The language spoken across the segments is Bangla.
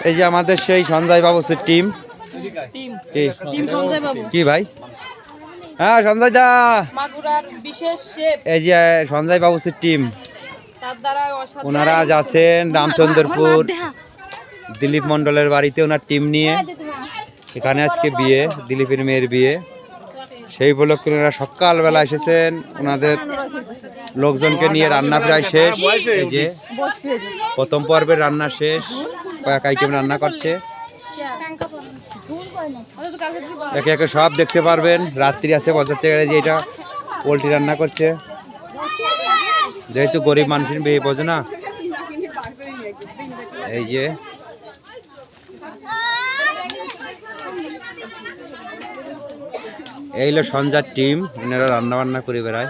এই যে আমাদের সেই সঞ্জয় বাবুসের টিম। কি ভাই? হ্যাঁ সঞ্জয় দা, এই যে সঞ্জয় বাবুসের টিম, ওনারা আজ আছেন রামচন্দ্রপুর দিলীপ মন্ডলের বাড়িতে ওনার টিম নিয়ে। এখানে আজকে বিয়ে, দিলীপের মেয়ের বিয়ে। সেই উপলক্ষে ওনারা সকালবেলা এসেছেন, ওনাদের লোকজনকে নিয়ে রান্না প্রায় শেষ। এই যে প্রথম পর্বের রান্না শেষ, কয়েক আইটেম রান্না করছে। একে একে সব দেখতে পারবেন। রাত্রি আছে বছর থেকে যে এটা পোলট্রি রান্না করছে, যেহেতু গরিব মানুষের বিয়ে বোঝে না। এই যে এই হলো সঞ্জয়ের টিম, এনারা রান্না বান্না করে বেড়ায়।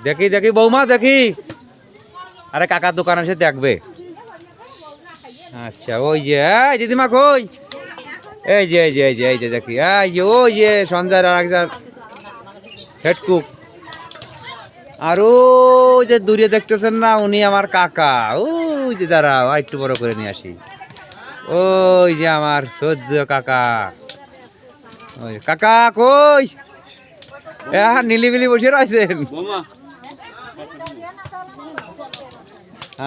দেখি দেখি বৌমা দেখি, আরে কাকার দোকান এসে দেখবে। আচ্ছা ওই যে দিদিমা কই, এই যে এই যে এই যে এই যে দেখি, এই যে ওই যে সঞ্জয়ের আর একজন হেড কুক। আর ওই যে দূরে দেখতেছেন না, উনি আমার কাকা। ওই যে দাঁড়াও একটু বড় করে নিয়ে আসি। ওই যে আমার সহ্য কাকা। ওই কাকা কই, নিলিবিলি বসে রয়েছেন।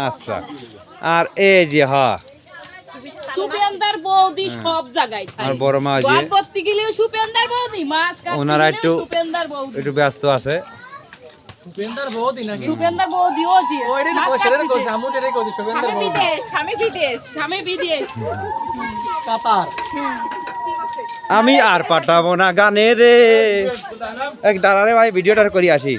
আচ্ছা, আর এই যে সুপেন্দার বৌদি সব জায়গায় আর বড় মা যে করতে গেলেও সুপেন্দার বৌদি, মাছ কাটতে ওনারা একটু সুপেন্দার বৌদি, একটু ব্যস্ত আছে। সুপেন্দার বৌদি নাকি? সুপেন্দার বৌদি ও জি, ওইটাই তো কোশারের কোশ, আমুটেরই কোশ, সুপেন্দার বৌদি। স্বামী বিদেশ কাতার। আমি আর পাঠাবো না গানে রে। এক দাঁড়ারে ভাই, ভিডিওটা করি আসি।